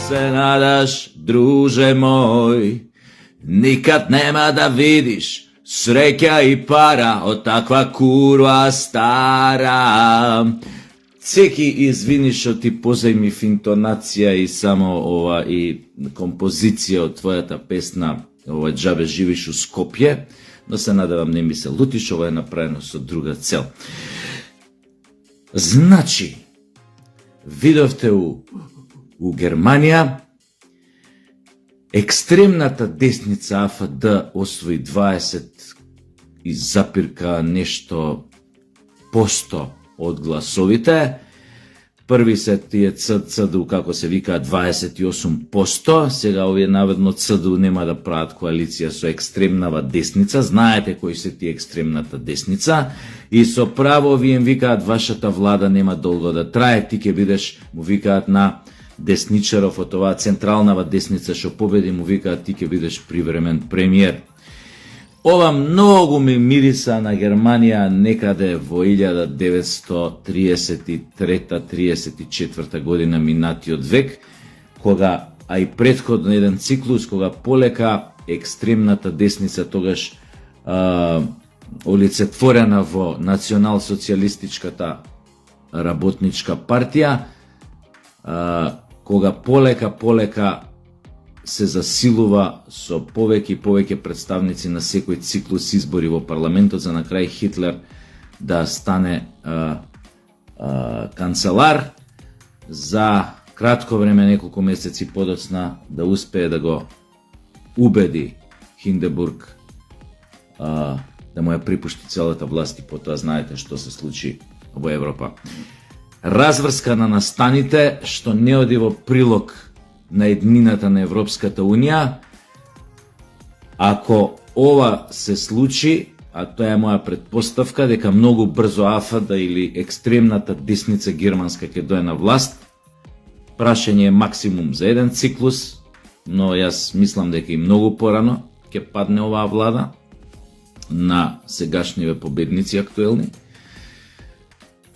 се надаш, друже мој, никад нема да видиш среќа и пара од таква курва стара. Цеки извини што ти позајмив интонација и само ова и композиција од твојата песна, ова Џабе живиш у Скопје, но се надевам не ми се лутиш, ова е направено со друга цел. Значи, видовте у Германија, екстремната десница АФД освои 20 и запирка нешто посто од гласовите. Први се тие ЦДУ, како се викаат, 28%. Сега овие наведно ЦДУ нема да прават коалиција со екстремнава десница. Знаете кои се тие екстремната десница. И со право вие им викаат, вашата влада нема долго да трае, ти ќе бидеш, му викаат на десничаров од оваа централнава десница што победи, му викаат, ти ќе бидеш привремен премиер. Ова многу ми мириса на Германија некаде во 1933-34 година минатиот век, кога, а и претходно еден циклус, кога полека екстремната десница тогаш олицетворена во национал-социјалистичката работничка партија, кога полека се засилува со повеќе и повеќе представници на секој циклус избори во парламентот, за на крај Хитлер да стане канцелар, за кратко време, неколку месеци подоцна, да успее да го убеди Хиндебург да му ја припушти целата власт, и потоа знаете што се случи во Европа. Разврска на настаните, што не оди во прилог на еднината на Европската Унија. Ако ова се случи, а тоа е моја предпоставка, дека многу брзо АФД или екстремната десница германска ќе дое на власт, прашање е максимум за еден циклус, но јас мислам дека и многу порано ќе падне оваа влада на сегашниве победници актуелни.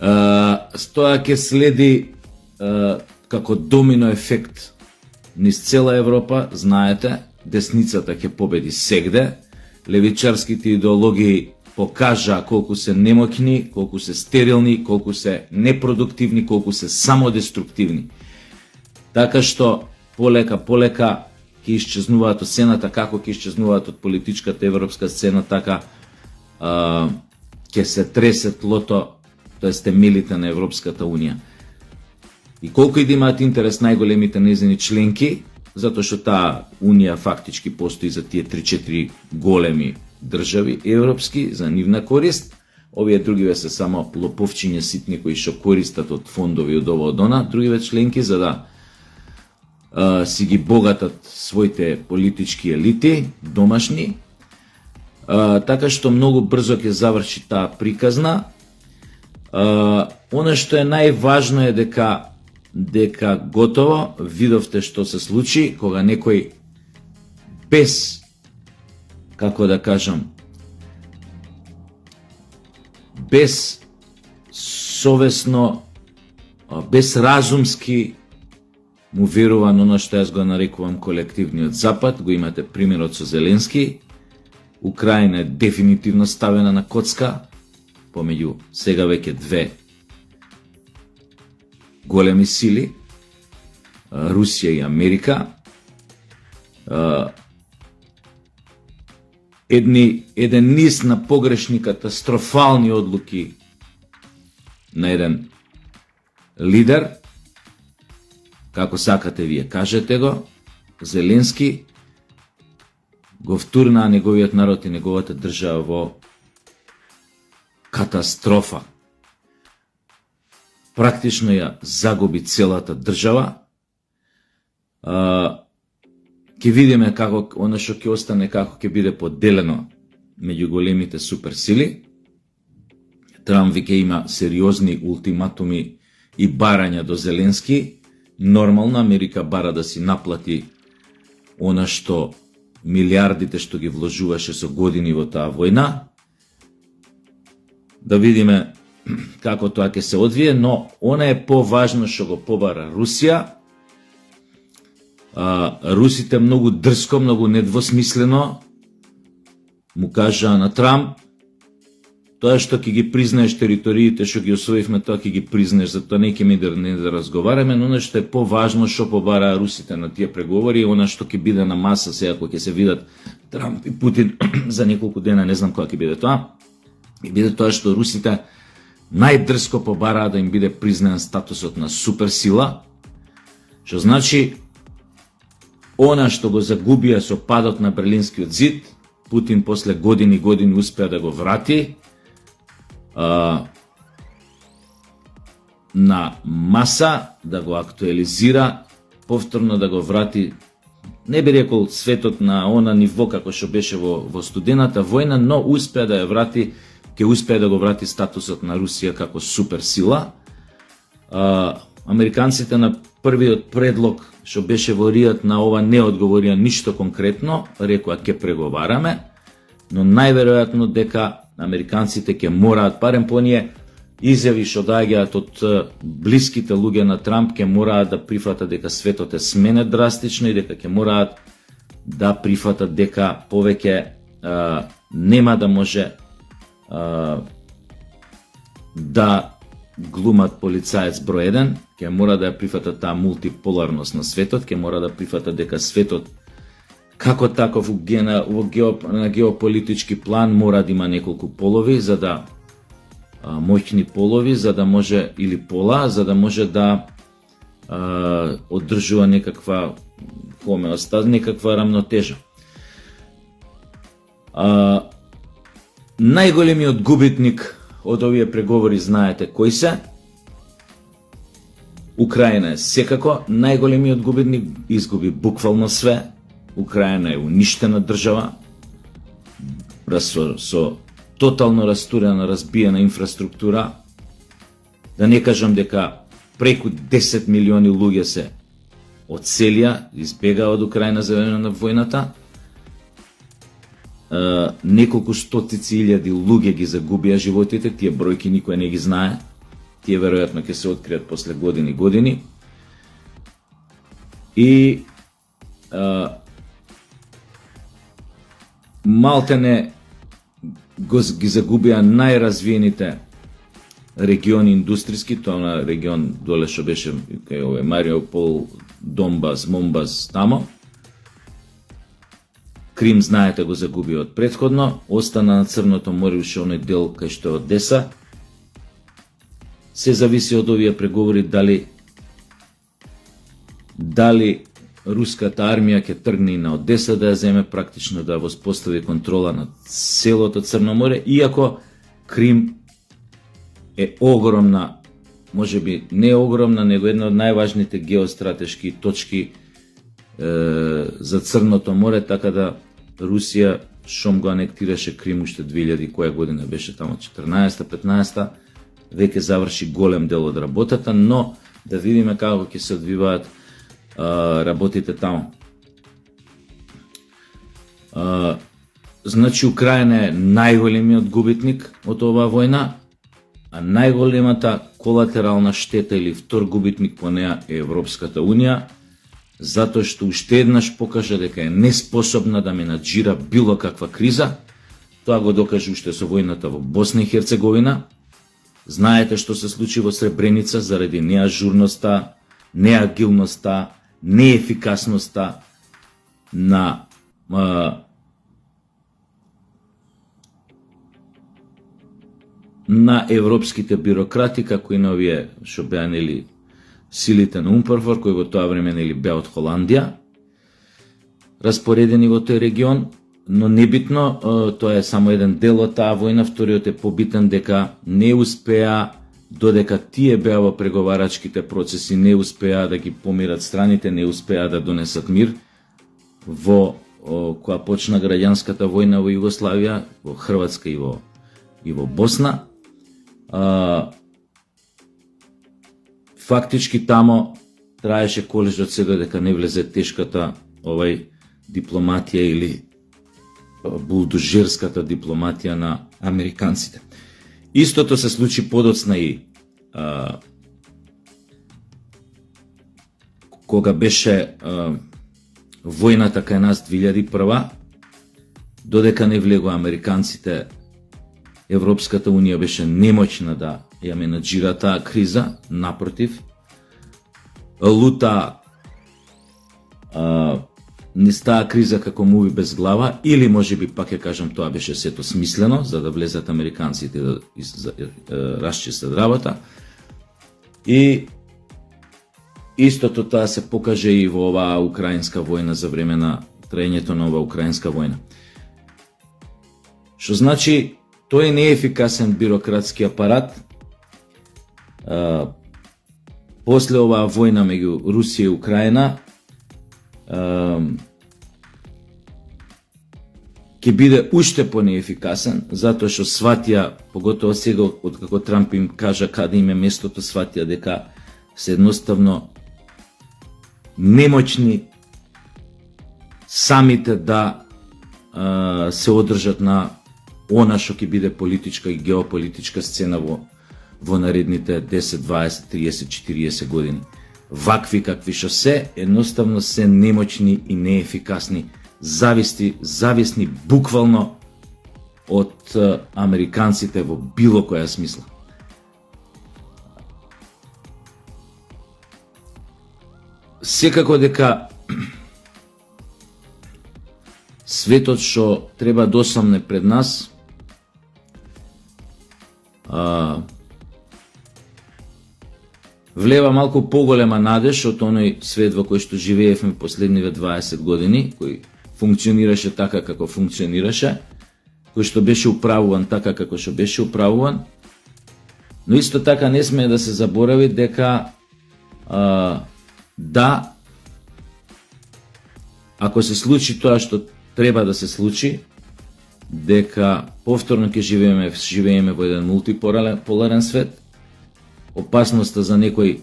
Тоа ќе следи како домино ефект низ цела Европа. Знаете, десницата ќе победи сегде. Левичарските идеологии покажа колку се немоќни, колку се стерилни, колку се непродуктивни, колку се самодеструктивни. Така што полека ќе исчезнуваат од сцената, како ќе исчезнуваат од политичката европска сцена, така ќе се тресе тлото, тоест темелите на Европската Унија. И колку и да имаат интерес најголемите нејзини членки, затоа што таа Унија фактички постои за тие 3-4 големи држави европски, за нивна корист, овие другиве се само лоповчиња ситни кои што користат од фондови од ова од она, другиве членки за да си ги богатат своите политички елити, домашни, така што многу брзо ќе заврши таа приказна. Она што е најважно е дека готово видовте што се случи кога некој без, како да кажам, без совесно, без разумски му верува на оно што јас го нарекувам колективниот запад. Го имате примерот со Зеленски. Украина е дефинитивно ставена на коцка помеѓу сега веќе две големи сили, Русија и Америка. Еден низ на погрешни, катастрофални одлуки на еден лидер, како сакате вие кажете го, Зеленски, го втурнаа неговиот народ и неговата држава во катастрофа. Практично ја загуби целата држава. Ќе видиме како она што ќе остане, како ќе биде поделено меѓу големите суперсили. Трамп веќе има сериозни ултиматуми и барања до Зеленски. Нормално Америка бара да си наплати она што милиардите што ги вложуваше со години во таа војна. Да видиме како тоа ќе се одвие, но она е поважно што го побара Русија. русите многу дрско, многу недвосмислено му кажаа на Трамп: тоа што ќе ги признаеш териториите што ги освоивме, тоа ќе ги признаеш, затоа не ќе ми да разговараме, но што е поважно што побараа русите на тие преговори, она што ќе биде на маса сега кога ќе се видат Трамп и Путин за неколку дена, не знам кога ќе биде тоа, и биде тоа што русите најдрско побараа да им биде признан статусот на суперсила, што значи она што го загубија со падот на Берлинскиот зид, Путин после години успеа да го врати на маса, да го актуализира, повторно да го врати, не би рекол светот на она ниво како што беше во студената војна, но успеа да ја врати, ќе успее да го врати статусот на Русија како суперсила. Американците на првиот предлог што беше во Ријад на ова не одговорија ништо конкретно, рекоа ќе преговараме, но најверојатно дека американците ќе мораат, барем по оние изјави што доаѓаат од блиските луѓе на Трамп, ќе мораат да прифатат дека светот е сменет драстично и дека ќе мораат да прифатат дека повеќе нема да може да глумат полицаец број 1, ќе мора да ја прифатат таа мултиполарност на светот, ќе мора да прифатат дека светот како таков на геополитички план мора да има неколку полови, за да моќни полови, за да може, или пола, за да може да одржува некаква хомеостаз, некаква рамнотежа. Најголемиот губитник од овие преговори знаете кој се? Украина е секако најголемиот губитник, изгуби буквално све. Украина е уништена држава, со тотално растурена, разбиена инфраструктура. Да не кажам дека преку 10 милиони луѓе се одселија, избегаа од Украина за време на војната. Неколку стотици илјади луѓе ги загубија животите, тие бројки никој не ги знае. Тие веројатно ќе се откријат после години. И малтене ги загубија најразвиените региони индустријски, тоа на регион доле што беше кај Мариупол, Донбас, Момбас, тамо. Крим, знаете, го загуби од претходно, остана на Црното море уште оној дел кај што е Одеса. Се зависи од овие преговори дали руската армија ќе тргне на Одеса да ја земе, практично да воспостави контрола на целото Црно море, иако Крим е огромна, можеби не огромна, него една од најважните геостратешки точки за Црното море, така да Русија шом го анектираше Крим уште 2000 која година беше тамо 14-15, веќе заврши голем дел од работата, но да видиме како ќе се одвиваат работите тамо. Значи Украина е најголемиот губитник од оваа војна, а најголемата колатерална штета или втор губитник по неа е Европската Унија, затоа што уште еднаш покажа дека е неспособна да менаџира било каква криза. Тоа го докаже уште со војната во Босна и Херцеговина. Знаете што се случи во Сребреница заради неажурноста, неагилноста, неефикасноста на европските бюрократи, како и на овие што беа нели силите на Унпрфор, кои во тоа време нели беа од Холандија, распоредени во тој регион, но небитно, тоа е само еден дел од таа војна. Вториот е побитен, дека не успеа, додека тие беа во преговарачките процеси, не успеа да ги помират страните, не успеа да донесат мир во кога почна граѓанската војна во Југославија, во Хрватска и во Босна. Фактички тамо траеше колежот се додека не влезе тешката дипломатија или булдожерската дипломатија на американците. Истото се случи подоцна и кога беше војната кај нас 2001, додека не влегоа американците, Европската унија беше немоćна да ја менаџира таа криза, напротив, лута низ таа криза како муви без глава, или можеби пак ја кажам тоа беше сето смислено, за да влезат американците да расчистат работа. И истото тоа се покаже и во оваа украинска војна, за време на траењето на оваа украинска војна. Што значи, тој неефикасен бирократски апарат, после оваа војна меѓу Русија и Украина, ќе биде уште понеефикасен, затоа што сватија, поготово сега откако Трамп им кажа каде им е местото, сватија дека се едноставно немоćни самите да се одржат на она што ќе биде политичка и геополитичка сцена во наредните 10, 20, 30, 40 години. Вакви какви што се, едноставно се немоćни и неефикасни, зависни буквално од американците во било која смисла. Секако дека светот што треба да осамне пред нас, влева малку поголема надеж од оној свет во кој што живеевме последниве 20 години, кој функционираше така како функционираше, кој што беше управуван така како што беше управуван, но исто така не смее да се заборави дека да, ако се случи тоа што треба да се случи, дека повторно ќе живееме во еден мултиполарен свет, опасноста за некој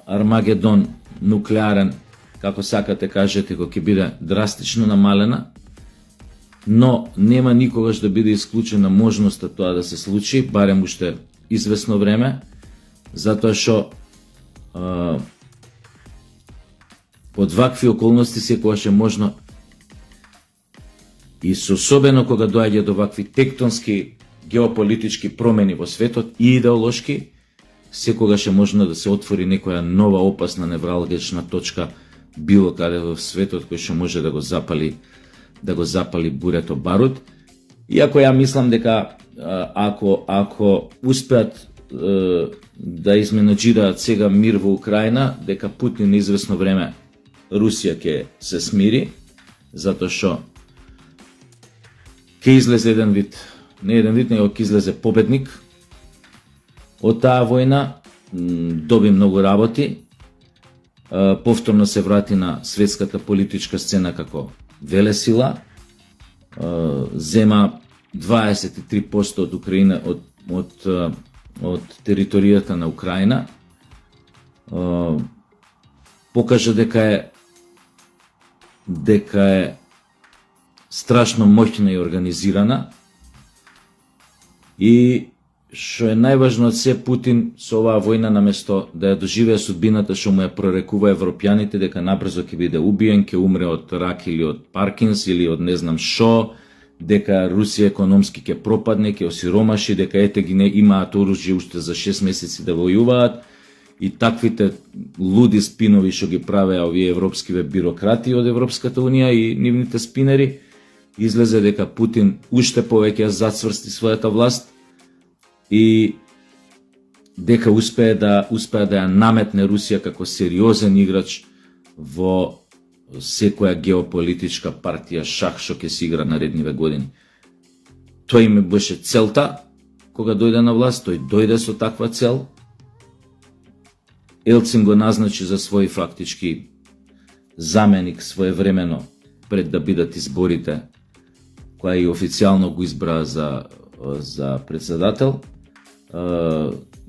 Армагедон нуклеарен, како сакате кажете, кој ќе биде драстично намалена, но нема никогаш да биде исклучена можноста тоа да се случи, барем уште извесно време, затоа што под вакви околности секогаш е можно, и особено кога доаѓа до вакви тектонски геополитички промени во светот и идеолошки, секогаш е можно да се отвори некоја нова опасна невралгична точка било каде во светот, кој што може да го запали бурето барут. Иако ја мислам дека ако успеат да изменаџираат сега мир во Украина, дека Путин извесно време Русија ќе се смири, затоа што ќе излезе не еден вид, него ќе излезе победник од таа војна, доби многу работи, повторно се врати на светската политичка сцена како велесила, зема 23% од Украина, од територијата на Украина, покажа дека е страшно моќна и организирана, и што е најважно од се, Путин со оваа војна, наместо да ја доживее судбината што му ја прорекува европјаните, дека набрзо ќе биде убиен, ќе умре од рак или од Паркинс или од не знам шо, дека Русија економски ќе пропадне, ќе осиромаши, дека ете ги не имаат оружје уште за 6 месеци да војуваат, и таквите луди спинови што ги правеа овие европскиве бирokrati од Европската унија и нивните спинери, излезе дека Путин уште повеќе зацврсти својата власт и дека успее да ја наметне Русија како сериозен играч во секоја геополитичка партија шах што ќе се игра наредниве години. Тој им беше целта кога дојде на власт, тој дојде со таква цел. Елцин го назначи за свој фактички заменик своевремено пред да бидат изборите, која и официјално го избра за председател,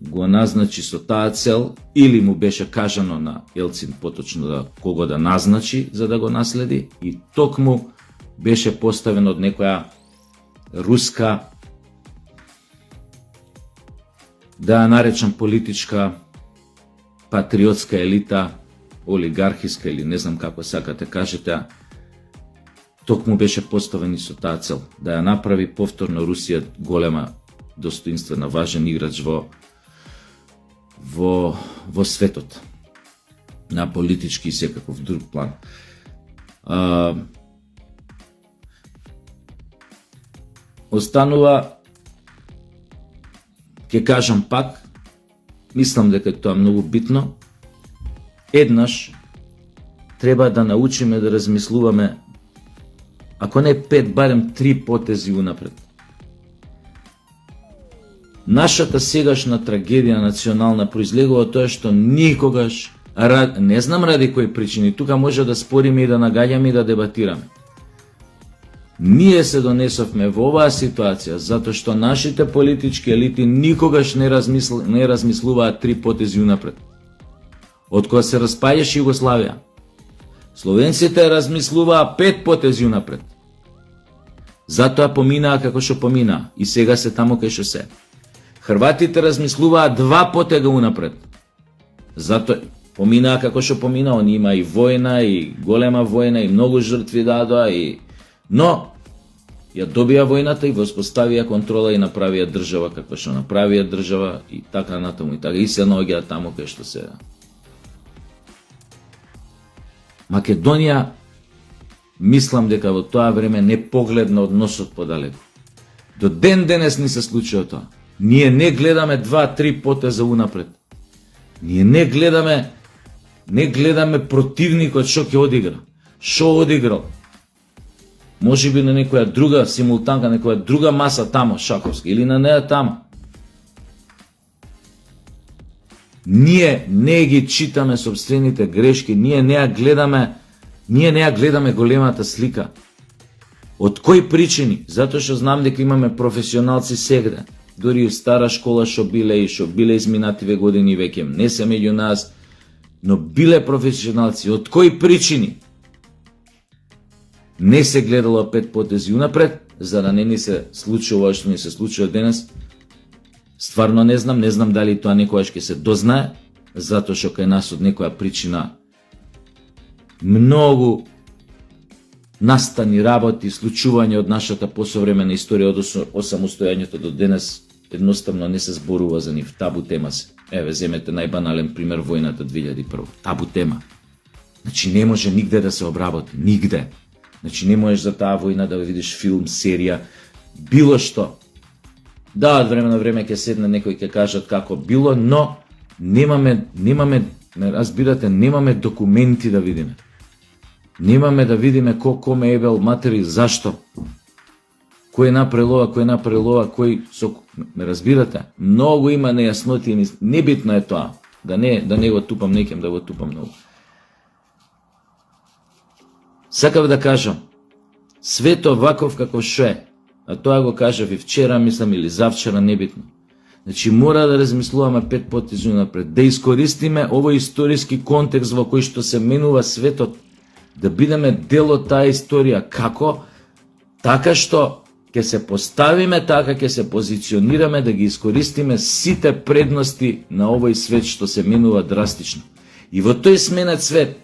го назначи со таа цел, или му беше кажано на Елцин поточно да кого да назначи за да го наследи, и токму беше поставен од некоја руска, да ја наречам политичка патриотска елита, олигархиска или не знам како сакате кажете, токму беше поставен и со таа цел, да ја направи повторно Русија голема, достоинствена, важен играч во светот, на политички и секаков друг план. Останува, ќе кажам пак, мислам дека тоа е многу битно, еднаш треба да научиме да размислуваме, ако не 5, барем 3 потези унапред. Нашата сегашна трагедија национална произлегува тоа што никогаш, не знам ради кои причини, тука може да спориме и да нагаѓаме и да дебатираме. Ние се донесовме во оваа ситуација затоа што нашите политички елити никогаш не размислуваат 3 потези унапред. Од кога се распаѓаше Југославија, словенците размислуваа 5 потези унапред. Затоа поминаа како што поминаа и сега се таму кај што се. Хрватите размислуваа 2 потега унапред. Затоа поминаа како што поминаа, они има и војна, и голема војна, и многу жртви дадоа, но ја добија војната и воспоставија контрола и направија држава како што направија држава и така натаму и така и се наоѓаат таму кај што се. Македонија, мислам дека во тоа време не погледна односот подалеку. До ден денес ни се случува тоа. Ние не гледаме 2-3 потеза унапред. Ние не гледаме противникот што ќе одигра. Што одиграл? Може би на некоја друга симултанка, некоја друга маса тамо, шаковска, или на неа тамо. Ние не ги читаме собствените грешки, ние не ја гледаме големата слика. Од кои причини? Затоа што знам дека имаме професионалци сегде, дури и стара школа што биле изминативе години веќе, не се меѓу нас, но биле професионалци. Од кои причини? Не се гледало 5 потези унапред, за да не ни се случува што ни се случува денес. Стварно не знам дали тоа некојаш ќе се дознае, затоа што кај нас од некоја причина многу настани работи, случувања од нашата посовремена историја од осамостојањето до денес едноставно не се зборува за нив. Табу тема се. Еве, земете најбанален пример војната 2001. Табу тема. Значи не може нигде да се обработи, нигде. Значи не можеш за таа војна да видиш филм, серија, било што. Да, од време на време ќе седне некој ќе кажат како било, но немаме, разбирате, немаме документи да видиме. Немаме да видиме коме ебел матери, зашто? Кој направил ова, кој со... Ме разбирате? Многу има нејасноти, небитно е тоа. Да не го тупам, некем да го тупам многу. Сакав да кажам, свето ваков како што е, а тоа го кажав и вчера, мислам, или завчера, небитно. Значи, мора да размислуваме 5 потези напред, да искористиме овој историски контекст во кој што се менува светот, да бидеме дел од таа историја. Како? Така што ќе се поставиме, така ќе се позиционираме, да ги искористиме сите предности на овој свет што се менува драстично. И во тој сменет свет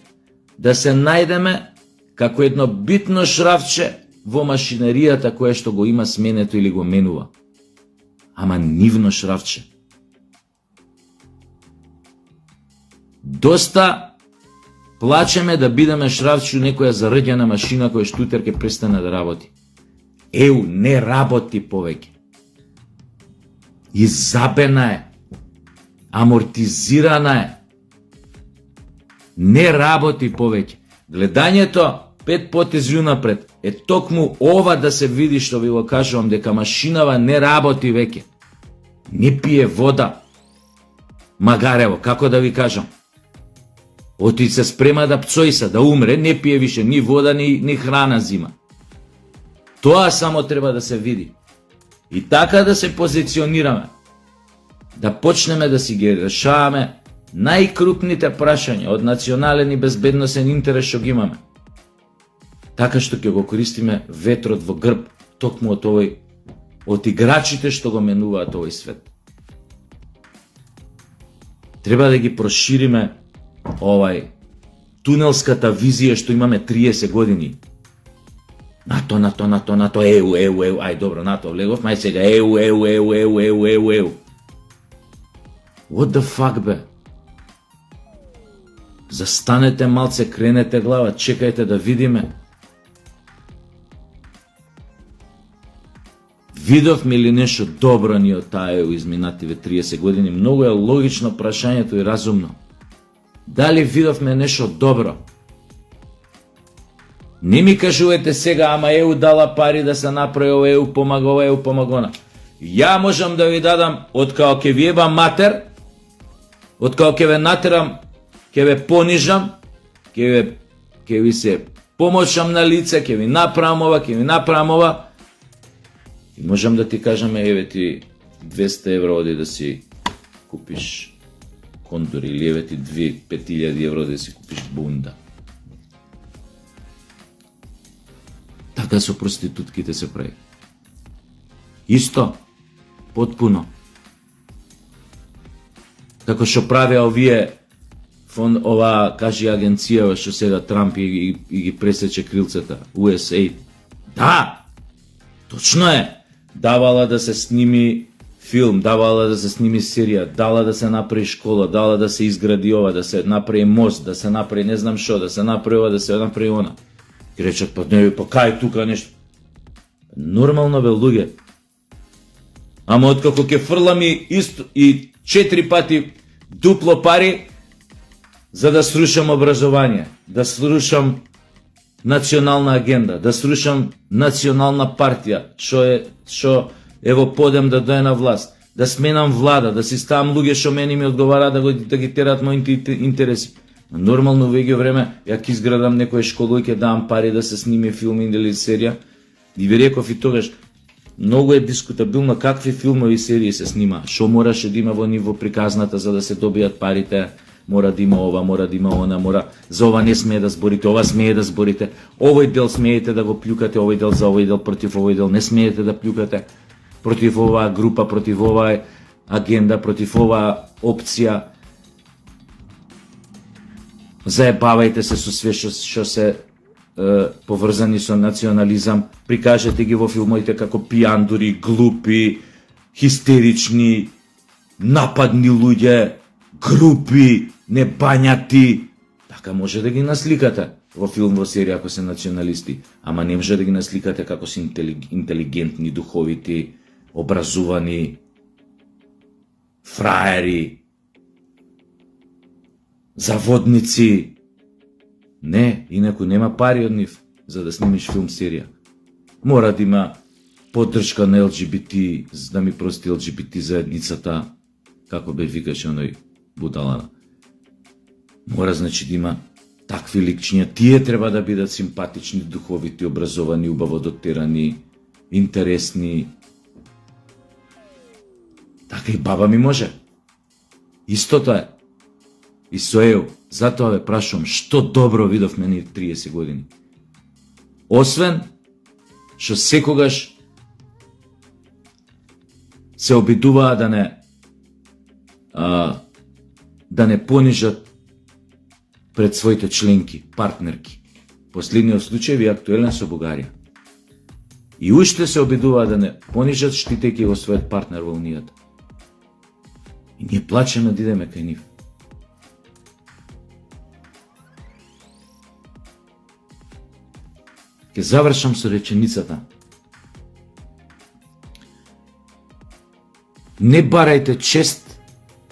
да се најдеме како едно битно шрафче во машинаријата која што го има сменето или го менува. Ама нивно шрафче. Доста плачеме да бидеме шрафче у некоја заръѓана машина која штутер ќе престане да работи. ЕУ не работи повеќе. Изабена е. Амортизирана е. Не работи повеќе. Гледањето 5 потези унапред е токму ова да се види што ви го кажувам, дека машинава не работи веќе. Не пие вода. Магарево, како да ви кажам. Оти се спрема да пцојса, да умре, не пие више ни вода, ни храна зима. Тоа само треба да се види. И така да се позиционираме. Да почнеме да си ги решаваме најкрупните прашања од национален и безбедносен интерес што ги имаме. Така што ќе го користиме ветрот во грб, токму од играчите што го менуваат овој свет. Треба да ги прошириме тунелската визија што имаме 30 години. НАТО, еу, ај добро, НАТО влегов, мај сега еу. What the fuck, бе? Застанете малце, кренете глава, чекајте да видиме. Видовме ли нешто добро ни од таа ЕУ изминативе 30 години? Многу е логично прашањето и разумно. Дали видовме нешто добро? Не ми кажувате сега, ама ЕУ дала пари да се направи ова, ЕУ помагона. Ја можам да ви дадам, откао ќе ви ебам матер, откао ќе ве натерам, ќе ве понижам, ќе ви се помочам на лице, ќе ви направам ова, и можам да ти кажам, еве ти 200 евро оди да си купиш кондор, или еве ти 5000 евро да си купиш бунда. Така со проститутките се прави. Исто, потпуно. Како што правеа овие ова, кажи агенција што сега Трамп и ги пресече крилцата, USA. Да, точно е. Давала да се сними филм, давала да се сними серија, дала да се направи школа, дала да се изгради ова, да се направи мост, да се направи не знам што, да се направи ова, да се направи она. И речат, па не, па кај тука нешто? Нормално бе, луѓе. Ама откако ќе фрлам и 4 пати дупло пари за да срушам образование, да срушам национална агенда, да срушам национална партија, што ево подем да дое на власт, да сменам влада, да си ставам луѓе што мене ми одговара да ги терат моите интереси. Нормално веќе време ја ќе изградам некоја школа и ќе давам пари да се сними филм или серија. И ви реков и тогаш, многу е дискутабилно какви филмови и серии се снима, што мораше да има во ниво приказната за да се добијат парите. Мора да има ова, мора да има она, за ова не смее да зборите, ова смее да зборите, овој дел смеете да го плюкате, овој дел за овој дел, против овој дел не смеете да плюкате, против оваа група, против оваа агенда, против оваа опција. Заебавајте се со све што се поврзани со национализам, прикажете ги во филмовите како пијандури, глупи, хистерични, нападни луѓе, групи, небањати. Така може да ги насликате во филм, во серија ако се националисти, ама не може да ги насликате како се интелигентни, духовити, образувани, фраери, заводници. Не, инаку нема пари од нив за да снимиш филм, серија. Мора да има поддршка на ЛГБТ, за да ми прости ЛГБТ заедницата, како бе викаше оној будалана. Мора, значи, да има такви ликчиња. Тие треба да бидат симпатични, духовити, образовани, убаво дотерани, интересни. Така и баба ми може. Истото е. И со ЕУ. Затоа ве прашувам, што добро видовме ние 30 години? Освен што секогаш се обидуваа да не понижат пред своите членки, партнерки. Последниот случај ви актуелен со Бугарија. И уште се обидуваа да не понижат, штитејќи го својот партнер во Унијата. И ние плачеме да идеме кај нив. Ке завршам со реченицата. Не барајте чест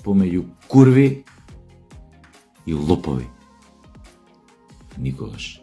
помеѓу курви и лопови. Никогаш.